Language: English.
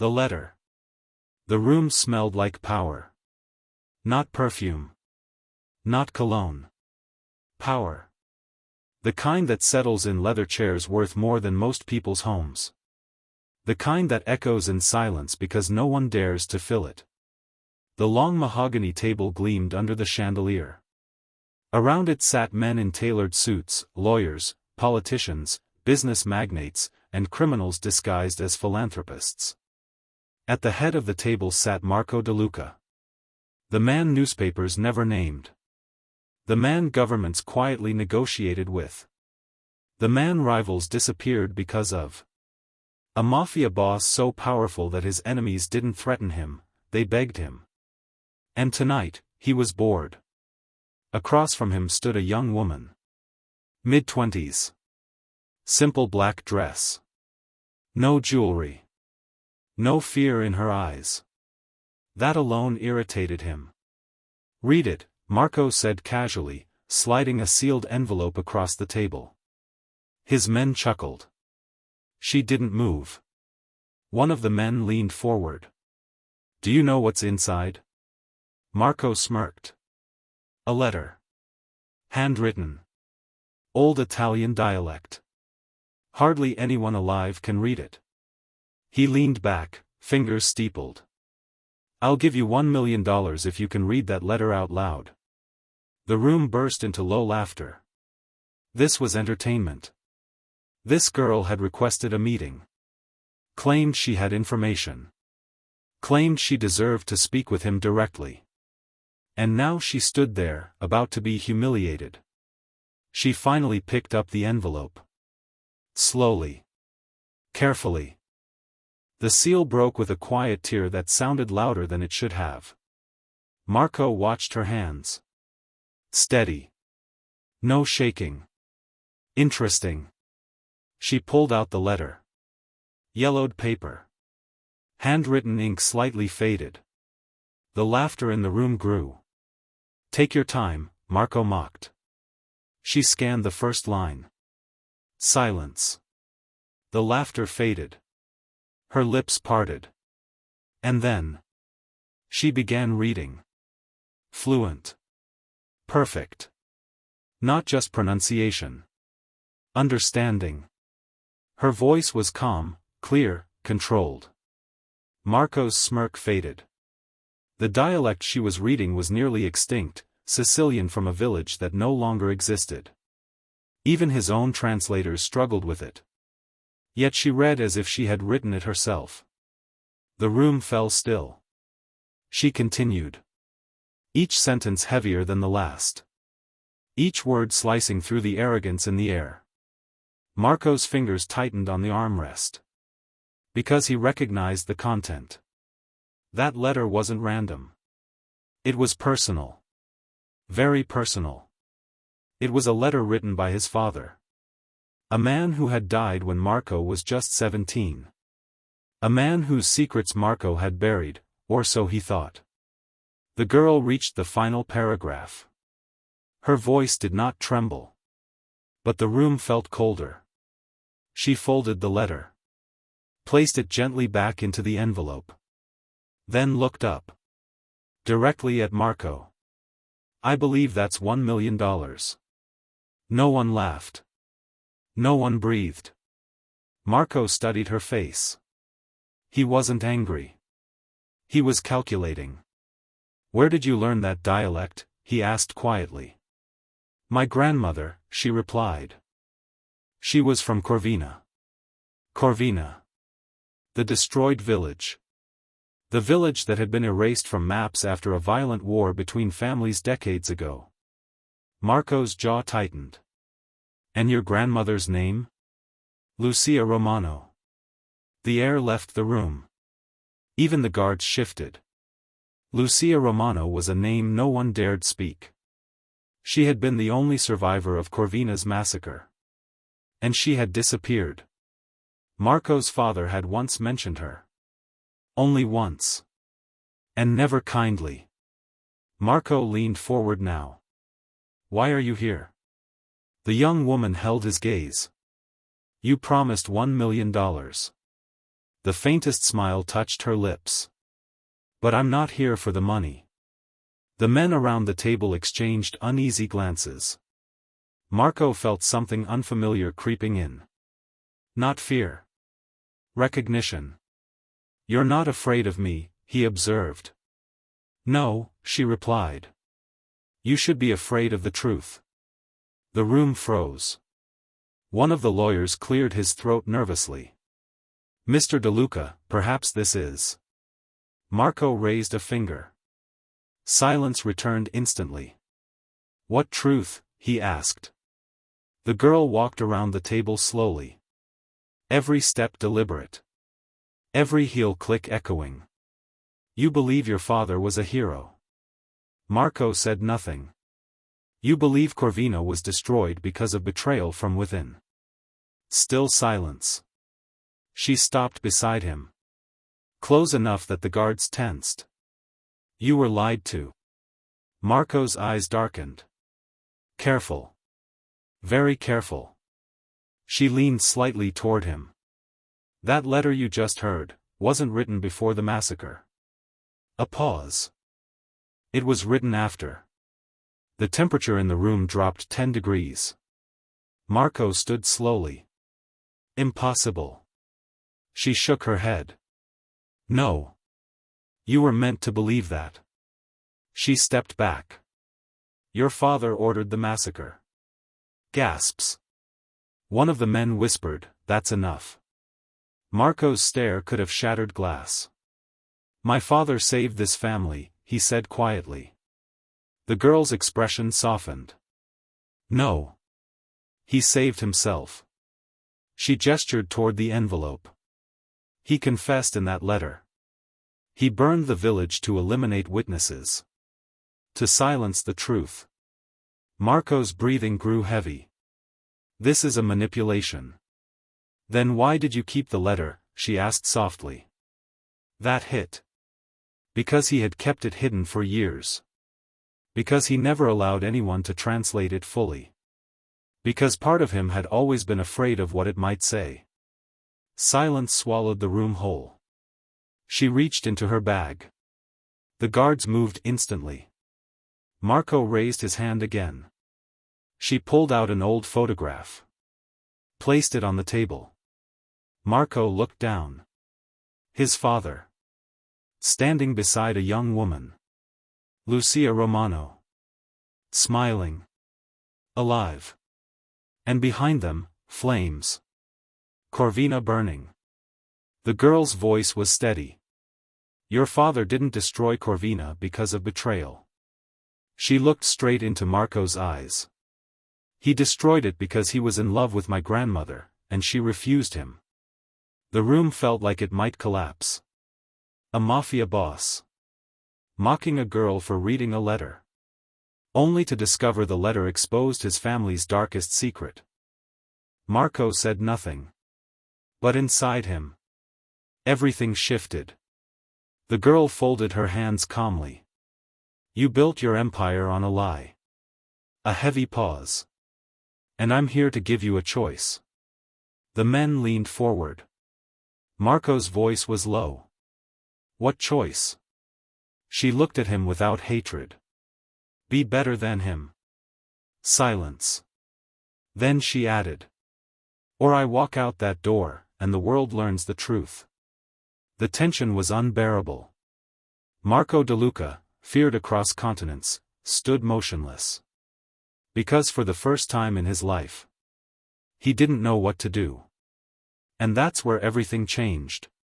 The letter. The room smelled like power. Not perfume. Not cologne. Power. The kind that settles in leather chairs worth more than most people's homes. The kind that echoes in silence because no one dares to fill it. The long mahogany table gleamed under the chandelier. Around it sat men in tailored suits, lawyers, politicians, business magnates, and criminals disguised as philanthropists. At the head of the table sat Marco De Luca. The man newspapers never named. The man governments quietly negotiated with. The man rivals disappeared because of. A mafia boss so powerful that his enemies didn't threaten him, they begged him. And tonight, he was bored. Across from him stood a young woman. Mid-20s. Simple black dress. No jewelry. No fear in her eyes. That alone irritated him. "Read it," Marco said casually, sliding a sealed envelope across the table. His men chuckled. She didn't move. One of the men leaned forward. "Do you know what's inside?" Marco smirked. A letter. Handwritten. Old Italian dialect. Hardly anyone alive can read it. He leaned back, fingers steepled. "I'll give you $1 million if you can read that letter out loud." The room burst into low laughter. This was entertainment. This girl had requested a meeting. Claimed she had information. Claimed she deserved to speak with him directly. And now she stood there, about to be humiliated. She finally picked up the envelope. Slowly. Carefully. The seal broke with a quiet tear that sounded louder than it should have. Marco watched her hands. Steady. No shaking. Interesting. She pulled out the letter. Yellowed paper. Handwritten ink slightly faded. The laughter in the room grew. "Take your time," Marco mocked. She scanned the first line. Silence. The laughter faded. Her lips parted. And then. She began reading. Fluent. Perfect. Not just pronunciation. Understanding. Her voice was calm, clear, controlled. Marco's smirk faded. The dialect she was reading was nearly extinct, Sicilian from a village that no longer existed. Even his own translators struggled with it. Yet she read as if she had written it herself. The room fell still. She continued. Each sentence heavier than the last. Each word slicing through the arrogance in the air. Marco's fingers tightened on the armrest. Because he recognized the content. That letter wasn't random. It was personal. Very personal. It was a letter written by his father. A man who had died when Marco was just 17. A man whose secrets Marco had buried, or so he thought. The girl reached the final paragraph. Her voice did not tremble. But the room felt colder. She folded the letter. Placed it gently back into the envelope. Then looked up. Directly at Marco. "I believe that's $1 million. No one laughed. No one breathed. Marco studied her face. He wasn't angry. He was calculating. "Where did you learn that dialect?" he asked quietly. "My grandmother," she replied. She was from Corvina. Corvina. The destroyed village. The village that had been erased from maps after a violent war between families decades ago. Marco's jaw tightened. "And your grandmother's name?" "Lucia Romano." The air left the room. Even the guards shifted. Lucia Romano was a name no one dared speak. She had been the only survivor of Corvina's massacre. And she had disappeared. Marco's father had once mentioned her. Only once. And never kindly. Marco leaned forward now. "Why are you here?" The young woman held his gaze. "You promised $1 million. The faintest smile touched her lips. But I'm not here for the money. The men around the table exchanged uneasy glances. Marco felt something unfamiliar creeping in. Not fear. Recognition. You're not afraid of me, he observed. No, she replied. You should be afraid of the truth. The room froze. One of the lawyers cleared his throat nervously. Mr. DeLuca, perhaps this is. Marco raised a finger. Silence returned instantly. What truth? He asked. The girl walked around the table slowly. Every step deliberate. Every heel click echoing. You believe your father was a hero. Marco said nothing. You believe Corvina was destroyed because of betrayal from within. Still silence. She stopped beside him. Close enough that the guards tensed. You were lied to. Marco's eyes darkened. Careful. Very careful. She leaned slightly toward him. That letter you just heard wasn't written before the massacre. A pause. It was written after. The temperature in the room dropped 10 degrees. Marco stood slowly. Impossible. She shook her head. No. You were meant to believe that. She stepped back. Your father ordered the massacre. Gasps. One of the men whispered, that's enough. Marco's stare could have shattered glass. My father saved this family, he said quietly. The girl's expression softened. No. He saved himself. She gestured toward the envelope. He confessed in that letter. He burned the village to eliminate witnesses. To silence the truth. Marco's breathing grew heavy. This is a manipulation. Then why did you keep the letter? She asked softly. That hit. Because he had kept it hidden for years. Because he never allowed anyone to translate it fully. Because part of him had always been afraid of what it might say. Silence swallowed the room whole. She reached into her bag. The guards moved instantly. Marco raised his hand again. She pulled out an old photograph. Placed it on the table. Marco looked down. His father. Standing beside a young woman. Lucia Romano. Smiling. Alive. And behind them, flames. Corvina burning. The girl's voice was steady. Your father didn't destroy Corvina because of betrayal. She looked straight into Marco's eyes. He destroyed it because he was in love with my grandmother, and she refused him. The room felt like it might collapse. A mafia boss. Mocking a girl for reading a letter. Only to discover the letter exposed his family's darkest secret. Marco said nothing. But inside him, everything shifted. The girl folded her hands calmly. You built your empire on a lie. A heavy pause. And I'm here to give you a choice. The men leaned forward. Marco's voice was low. What choice? She looked at him without hatred. Be better than him. Silence. Then she added. Or I walk out that door, and the world learns the truth. The tension was unbearable. Marco DeLuca, feared across continents, stood motionless. Because for the first time in his life, he didn't know what to do. And that's where everything changed.